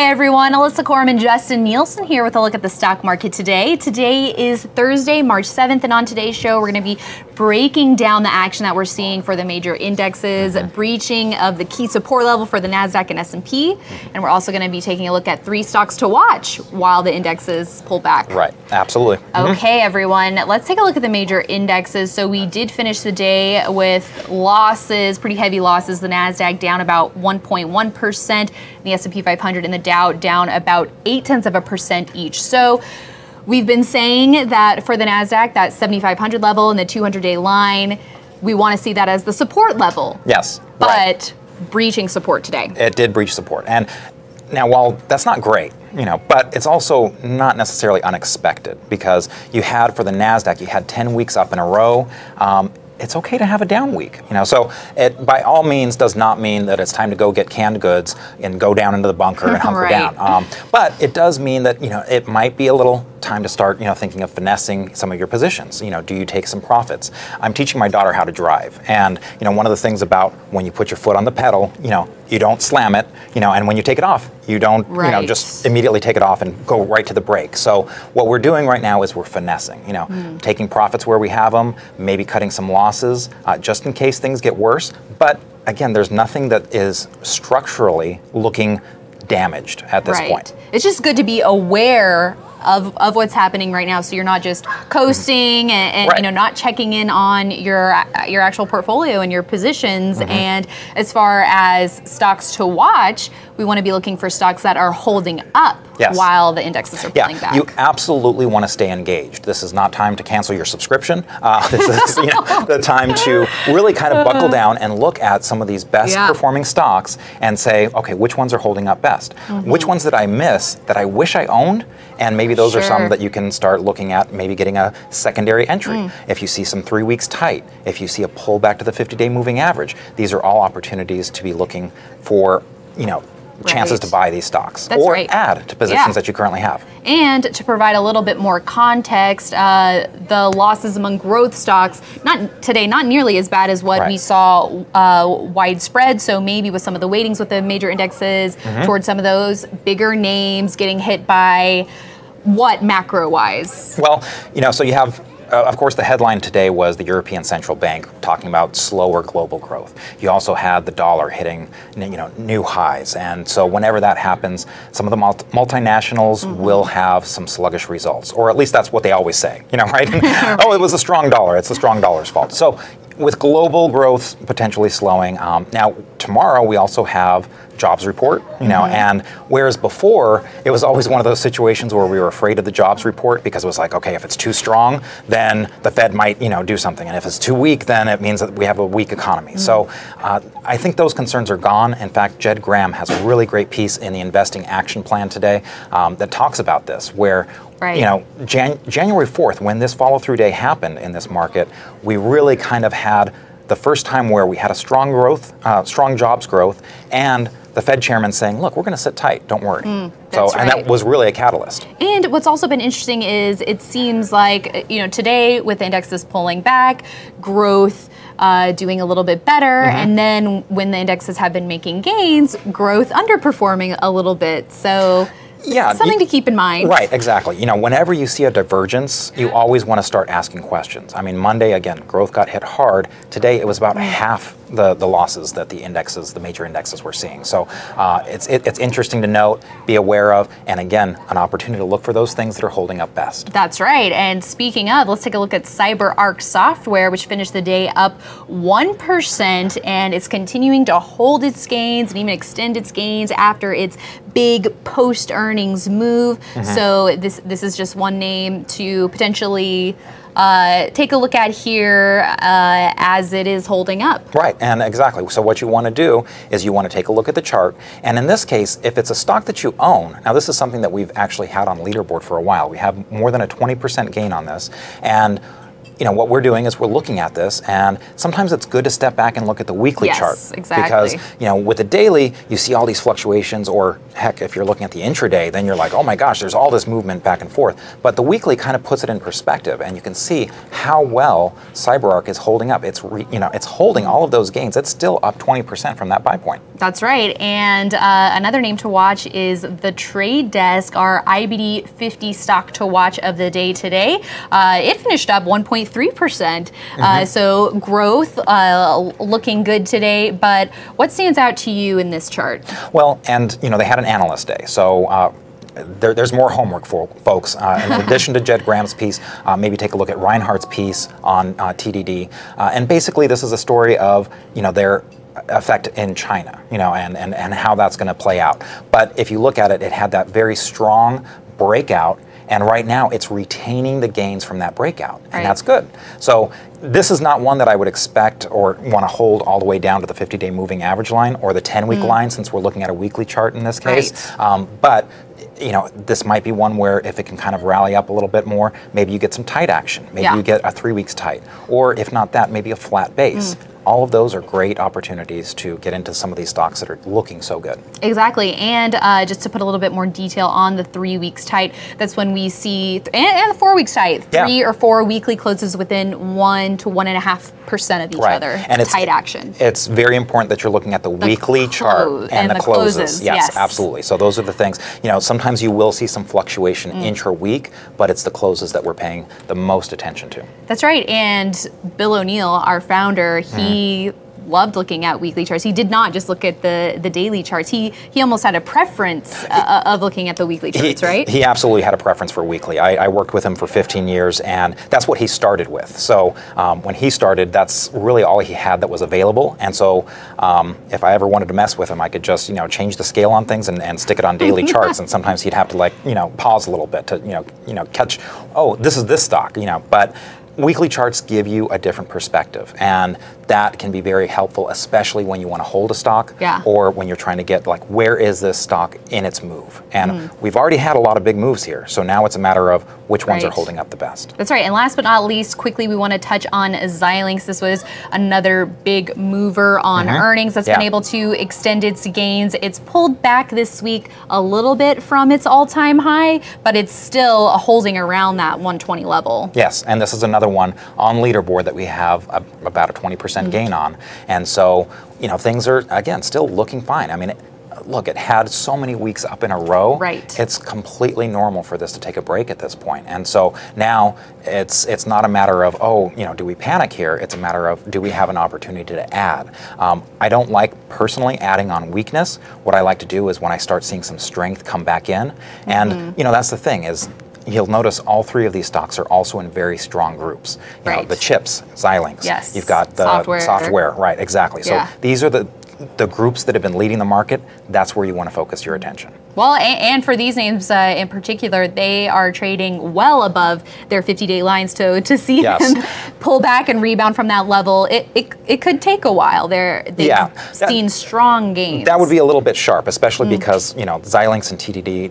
Hey everyone, Alyssa Corum and Justin Nielsen here with a look at the stock market today. Today is Thursday, March 7th, and on today's show we're going to be breaking down the action that we're seeing for the major indexes, breaching of the key support level for the Nasdaq and S&P, and we're also going to be taking a look at 3 stocks to watch while the indexes pull back. Right, absolutely. Okay everyone, let's take a look at the major indexes. So we did finish the day with losses, pretty heavy losses. The Nasdaq down about 1.1%, the S&P 500 and the Dow down about 0.8% each. So we've been saying that for the Nasdaq, that 7,500 level and the 200-day line, we want to see that as the support level. Yes. But breaching support today. It did breach support. And now, while that's not great, but it's also not necessarily unexpected, because you had, for the Nasdaq, you had 10 weeks up in a row. It's okay to have a down week, so it by all means does not mean that it's time to go get canned goods and go down into the bunker and hunker down. But it does mean that, it might be a little time to start, thinking of finessing some of your positions. Do you take some profits? I'm teaching my daughter how to drive, and one of the things about when you put your foot on the pedal, you don't slam it, and when you take it off, you don't, just immediately take it off and go right to the brake. So what we're doing right now is we're finessing, taking profits where we have them, maybe cutting some losses, just in case things get worse. But again, there's nothing that is structurally looking damaged at this point. It's just good to be aware of what's happening right now, so you're not just coasting and not checking in on your actual portfolio and your positions. And as far as stocks to watch, we want to be looking for stocks that are holding up while the indexes are pulling back. You absolutely want to stay engaged. This is not time to cancel your subscription. This is the time to really kind of buckle down and look at some of these best performing stocks and say, okay, which ones are holding up best? Which ones did I miss that I wish I owned? And maybe those are some that you can start looking at, maybe getting a secondary entry. If you see some 3 weeks tight, if you see a pullback to the 50-day moving average, these are all opportunities to be looking for, chances to buy these stocks or add to positions that you currently have. And to provide a little bit more context, the losses among growth stocks, not nearly as bad as what we saw widespread. So maybe with some of the weightings with the major indexes towards some of those bigger names getting hit by what macro-wise? Well, so you have, of course, the headline today was the European Central Bank talking about slower global growth. You also had the dollar hitting, new highs, and so whenever that happens, some of the multinationals will have some sluggish results, or at least that's what they always say, right? Oh, it was a strong dollar. It's the strong dollar's fault. So with global growth potentially slowing, now tomorrow we also have jobs report, and whereas before it was always one of those situations where we were afraid of the jobs report because it was like, okay, if it's too strong, then the Fed might, do something, and if it's too weak, then it means that we have a weak economy. So I think those concerns are gone. In fact, Jed Graham has a really great piece in the Investing Action Plan today that talks about this, where January 4th, when this follow-through day happened in this market, we really kind of had the first time where we had a strong jobs growth, and the Fed chairman saying, look, we're going to sit tight, don't worry. And that was really a catalyst. And what's also been interesting is it seems like, today with the indexes pulling back, growth doing a little bit better, and then when the indexes have been making gains, growth underperforming a little bit. So something to keep in mind. Right, exactly. Whenever you see a divergence, you always want to start asking questions. I mean, Monday, again, growth got hit hard. Today, it was about half the losses that the major indexes were seeing. So it's interesting to note, be aware of, and again, an opportunity to look for those things that are holding up best. That's right. And speaking of, let's take a look at CyberArk Software, which finished the day up 1%, and it's continuing to hold its gains and even extend its gains after its big post-earnings move. So this is just one name to potentially take a look at here as it is holding up. Right, and exactly. So what you want to do is you want to take a look at the chart, and in this case, if it's a stock that you own, now this is something that we've actually had on leaderboard for a while. We have more than a 20% gain on this, and what we're doing is we're looking at this, and sometimes it's good to step back and look at the weekly chart. Exactly. Because, with the daily, you see all these fluctuations, or heck, if you're looking at the intraday, then you're like, oh my gosh, there's all this movement back and forth. But the weekly kind of puts it in perspective, and you can see how well CyberArk is holding up. It's it's holding all of those gains. It's still up 20% from that buy point. That's right. And another name to watch is the Trade Desk, our IBD 50 stock to watch of the day today. It finished up 1.3%. So growth looking good today. But what stands out to you in this chart? Well, and they had an analyst day. So there's more homework for folks. In addition to Jed Graham's piece, maybe take a look at Reinhardt's piece on TDD. And basically, this is a story of their effect in China, and how that's going to play out. But if you look at it, it had that very strong breakout. And right now, it's retaining the gains from that breakout, and that's good. So this is not one that I would expect or want to hold all the way down to the 50-day moving average line or the 10-week line, since we're looking at a weekly chart in this case. But this might be one where if it can kind of rally up a little bit more, maybe you get some tight action. Maybe you get a 3 weeks tight, or if not that, maybe a flat base. All of those are great opportunities to get into some of these stocks that are looking so good. Exactly, and just to put a little bit more detail on the 3 weeks tight, that's when we see, and the 4 weeks tight, 3 or 4 weekly closes within 1 to 1.5% of each other. And it's tight action. It's very important that you're looking at the weekly chart and the closes. Yes, absolutely. So those are the things. Sometimes you will see some fluctuation intra-week, but it's the closes that we're paying the most attention to. That's right, and Bill O'Neill, our founder, he loved looking at weekly charts. He did not just look at the daily charts. He almost had a preference of looking at the weekly charts, right? He absolutely had a preference for weekly. I worked with him for 15 years, and that's what he started with. So when he started, that's really all he had that was available. And so if I ever wanted to mess with him, I could just change the scale on things and stick it on daily charts. And sometimes he'd have to pause a little bit to catch, oh, this is this stock, but weekly charts give you a different perspective, and that can be very helpful, especially when you want to hold a stock or when you're trying to get where is this stock in its move. And we've already had a lot of big moves here, so now it's a matter of which ones are holding up the best. That's right, and last but not least, quickly we want to touch on Xilinx. This was another big mover on earnings that's been able to extend its gains. It's pulled back this week a little bit from its all-time high, but it's still holding around that 120 level. Yes, and this is another one on leaderboard that we have about a 20% gain on. And so, things are, again, still looking fine. I mean, look, it had so many weeks up in a row. It's completely normal for this to take a break at this point. And so now it's not a matter of, oh, do we panic here? It's a matter of, do we have an opportunity to add? I don't like personally adding on weakness. What I like to do is when I start seeing some strength come back in. And, that's the thing is, you'll notice all three of these stocks are also in very strong groups. You know, the chips, Xilinx. You've got the software. Right, exactly. So these are the groups that have been leading the market. That's where you want to focus your attention. Well, and for these names in particular, they are trading well above their 50-day lines. So to see them pull back and rebound from that level, it could take a while. They've seen strong gains. That would be a little bit sharp, especially because Xilinx and TDD,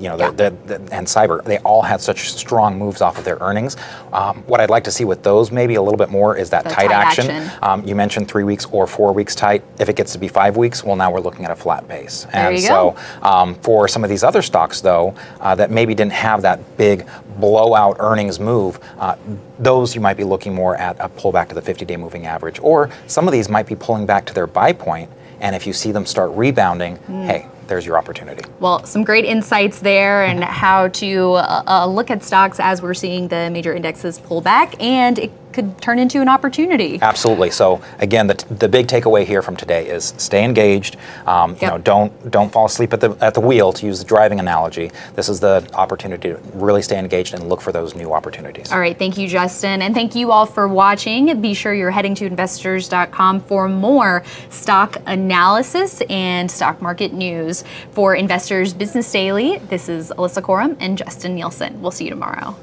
and Cyber, they all had such strong moves off of their earnings. What I'd like to see with those maybe a little bit more is that tight action. You mentioned 3 weeks or 4 weeks tight. If it gets to be 5 weeks, well, now we're looking at a flat base. And so for some of these other stocks, though, that maybe didn't have that big blowout earnings move, those you might be looking more at a pullback to the 50-day moving average. Or some of these might be pulling back to their buy point, and if you see them start rebounding, hey, there's your opportunity. Well, some great insights there and how to look at stocks as we're seeing the major indexes pull back, and it could turn into an opportunity. Absolutely. So again, the big takeaway here from today is stay engaged. Don't fall asleep at the wheel, to use the driving analogy. This is the opportunity to really stay engaged and look for those new opportunities. All right. Thank you, Justin, and thank you all for watching. Be sure you're heading to investors.com for more stock analysis and stock market news. For Investors Business Daily, this is Alyssa Corum and Justin Nielsen. We'll see you tomorrow.